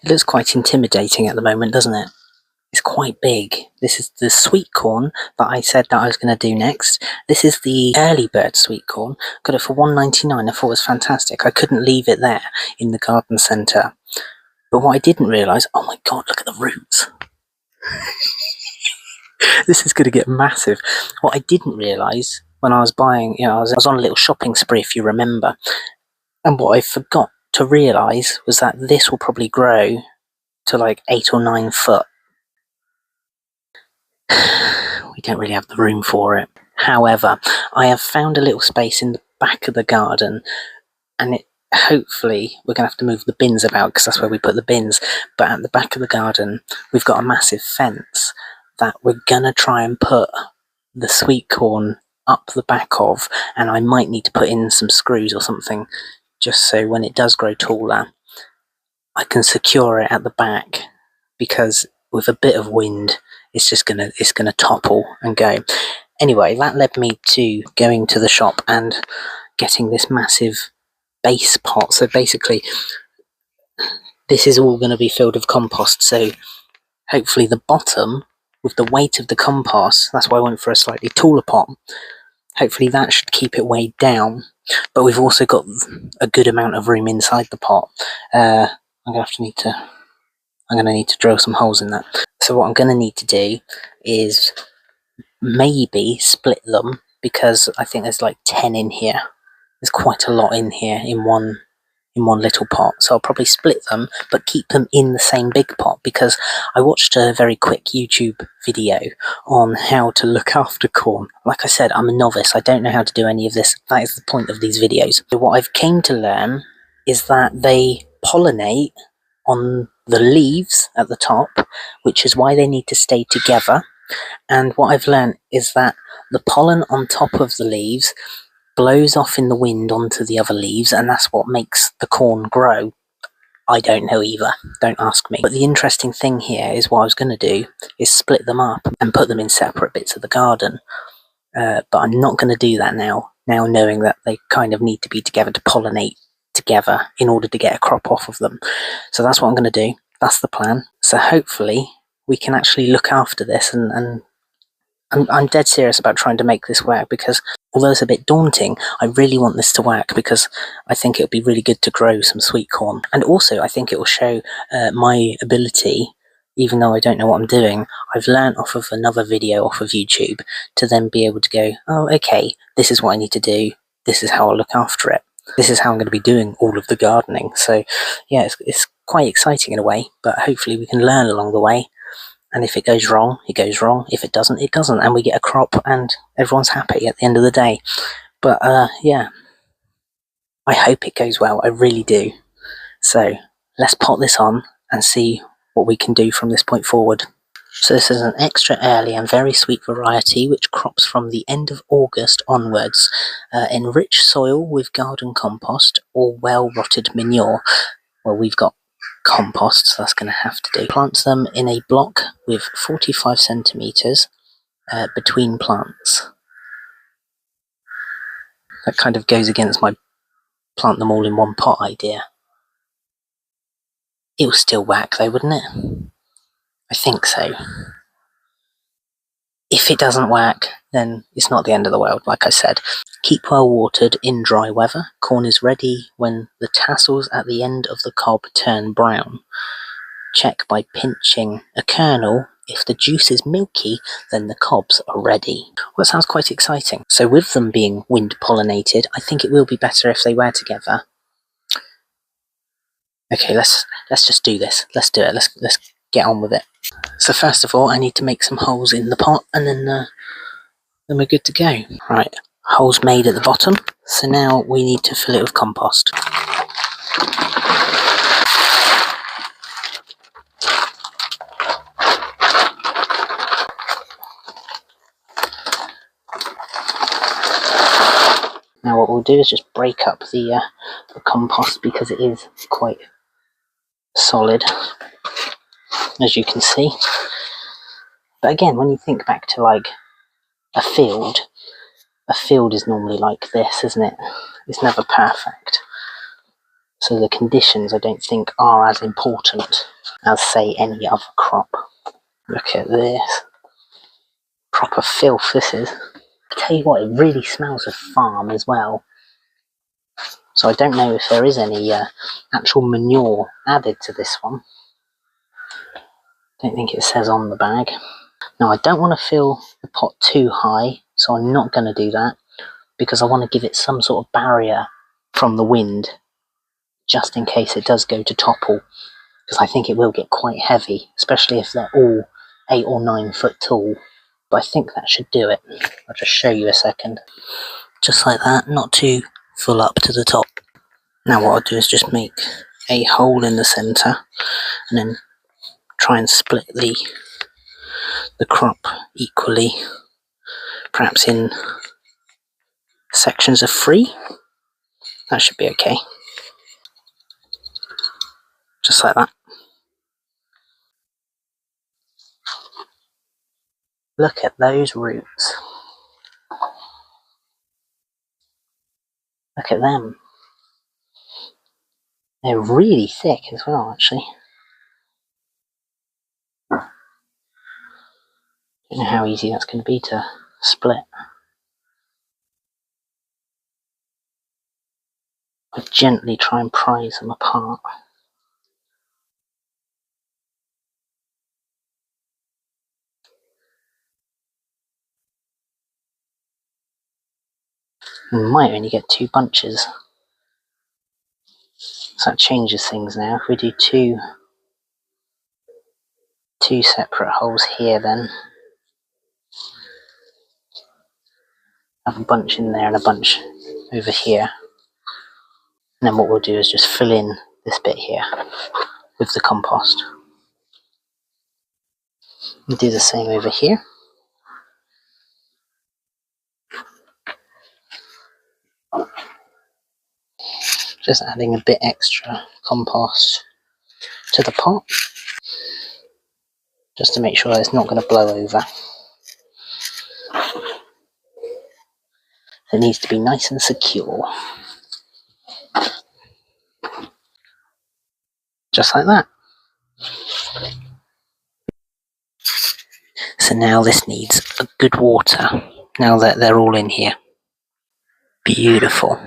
It looks quite intimidating at the moment, doesn't it? It's quite big. This is the sweet corn that I said that I was going to do next. This is the early bird sweet corn. Got it for $1.99. I thought it was fantastic. I couldn't leave it there in the garden centre. But what I didn't realise, oh my god, look at the roots. This is going to get massive. What I didn't realise when I was buying, I was on a little shopping spree, if you remember. And what I forgot to realise was that this will probably grow to like 8 or 9 foot. We don't really have the room for it. However, I have found a little space in the back of the garden, and hopefully we're going to have to move the bins about because that's where we put the bins. But at the back of the garden, we've got a massive fence that we're going to try and put the sweet corn up the back of, and I might need to put in some screws or something just so when it does grow taller, I can secure it at the back, because with a bit of wind, it's gonna topple and go. Anyway, that led me to going to the shop and getting this massive base pot. So basically, this is all going to be filled with compost. So hopefully the bottom, with the weight of the compost, that's why I went for a slightly taller pot. Hopefully that should keep it weighed down. But we've also got a good amount of room inside the pot. I'm going to need to drill some holes in that. So what I'm going to need to do is maybe split them, because I think there's like 10 in here. There's quite a lot in here in one little pot. So I'll probably split them, but keep them in the same big pot, because I watched a very quick YouTube video on how to look after corn. Like I said, I'm a novice. I don't know how to do any of this. That is the point of these videos. So what I've came to learn is that they pollinate on the leaves at the top, which is why they need to stay together. And what I've learned is that the pollen on top of the leaves blows off in the wind onto the other leaves, and that's what makes the corn grow. I don't know either. Don't ask me. But the interesting thing here is what I was going to do is split them up and put them in separate bits of the garden. But I'm not going to do that now knowing that they kind of need to be together to pollinate together in order to get a crop off of them. So that's what I'm going to do. That's the plan. So hopefully we can actually look after this, and I'm dead serious about trying to make this work, because although it's a bit daunting, I really want this to work, because I think it would be really good to grow some sweet corn. And also I think it will show my ability, even though I don't know what I'm doing. I've learnt off of another video off of YouTube to then be able to go, oh, okay, this is what I need to do. This is how I'll look after it. This is how I'm going to be doing all of the gardening. So yeah, it's quite exciting in a way, but hopefully we can learn along the way. And if it goes wrong, it goes wrong. If it doesn't, it doesn't. And we get a crop and everyone's happy at the end of the day. But yeah, I hope it goes well. I really do. So let's pot this on and see what we can do from this point forward. So this is an extra early and very sweet variety which crops from the end of August onwards. Enrich soil with garden compost or well-rotted manure. Well, we've got compost, so that's going to have to do. Plant them in a block with 45 centimetres between plants. That kind of goes against my plant them all in one pot idea. It will still work though, wouldn't it? I think so. If it doesn't work, then it's not the end of the world, like I said. Keep well watered in dry weather. Corn is ready when the tassels at the end of the cob turn brown. Check by pinching a kernel. If the juice is milky, then the cobs are ready. Well, it sounds quite exciting. So with them being wind pollinated, I think it will be better if they were together. Okay, let's just do this. Let's do it. Let's get on with it. So first of all, I need to make some holes in the pot, and then we're good to go. Right, holes made at the bottom. So now we need to fill it with compost. Now what we'll do is just break up the compost, because it is quite solid, as you can see. But again, when you think back to like a field is normally like this, isn't it? It's never perfect. So the conditions I don't think are as important as, say, any other crop. Look at this. Proper filth this is. I tell you what, it really smells of farm as well. So I don't know if there is any actual manure added to this one. Don't think it says on the bag. Now I don't want to fill the pot too high, so I'm not going to do that, because I want to give it some sort of barrier from the wind, just in case it does go to topple, because I think it will get quite heavy, especially if they're all 8 or 9 foot tall. But I think that should do it. I'll just show you a second. Just like that, not too full up to the top. Now what I'll do is just make a hole in the centre, and then try and split the crop equally, perhaps in sections of 3. That should be okay. Just like that. Look at those roots. Look at them. They're really thick as well, actually. Don't know how easy that's going to be to split. I gently try and prise them apart. We might only get 2 bunches. So that changes things now. If we do two separate holes here, then have a bunch in there and a bunch over here. And then what we'll do is just fill in this bit here with the compost. We'll do the same over here. Just adding a bit extra compost to the pot, just to make sure that it's not going to blow over. It needs to be nice and secure. Just like that. So now this needs a good water, now that they're all in here. Beautiful.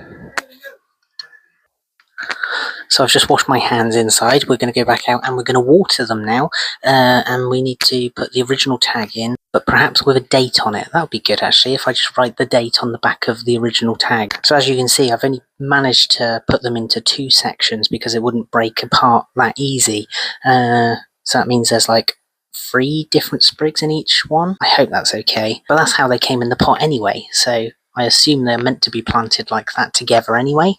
So I've just washed my hands inside. We're going to go back out and we're going to water them now. And we need to put the original tag in, but perhaps with a date on it. That would be good, actually, if I just write the date on the back of the original tag. So as you can see, I've only managed to put them into 2 sections because it wouldn't break apart that easy. So that means there's like 3 different sprigs in each one. I hope that's okay. But that's how they came in the pot anyway. So I assume they're meant to be planted like that together anyway.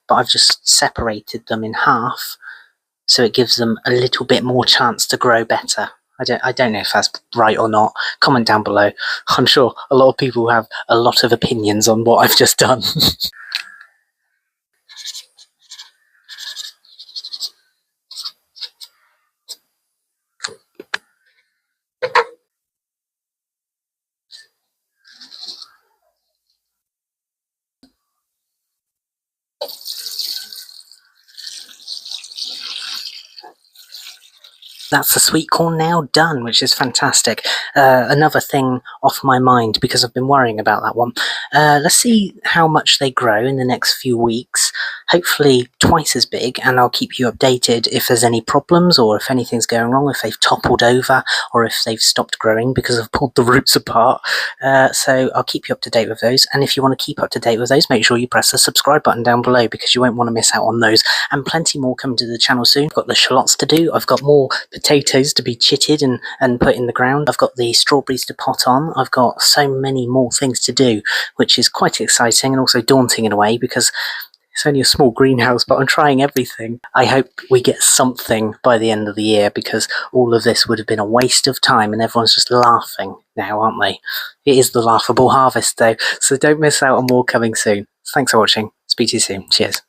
But I've just separated them in half, so it gives them a little bit more chance to grow better. I don't know if that's right or not. Comment down below. I'm sure a lot of people have a lot of opinions on what I've just done. That's the sweet corn now done, which is fantastic. Another thing off my mind, because I've been worrying about that one. Let's see how much they grow in the next few weeks. Hopefully twice as big, and I'll keep you updated if there's any problems or if anything's going wrong, if they've toppled over or if they've stopped growing because I've pulled the roots apart. So I'll keep you up to date with those. And if you want to keep up to date with those, make sure you press the subscribe button down below, because you won't want to miss out on those. And plenty more coming to the channel soon. I've got the shallots to do. I've got more potatoes to be chitted and put in the ground. I've got the strawberries to pot on. I've got so many more things to do, which is quite exciting and also daunting in a way, because it's only a small greenhouse, but I'm trying everything. I hope we get something by the end of the year, because all of this would have been a waste of time and everyone's just laughing now, aren't they? It is the laughable harvest though, so don't miss out on more coming soon. Thanks for watching. Speak to you soon. Cheers.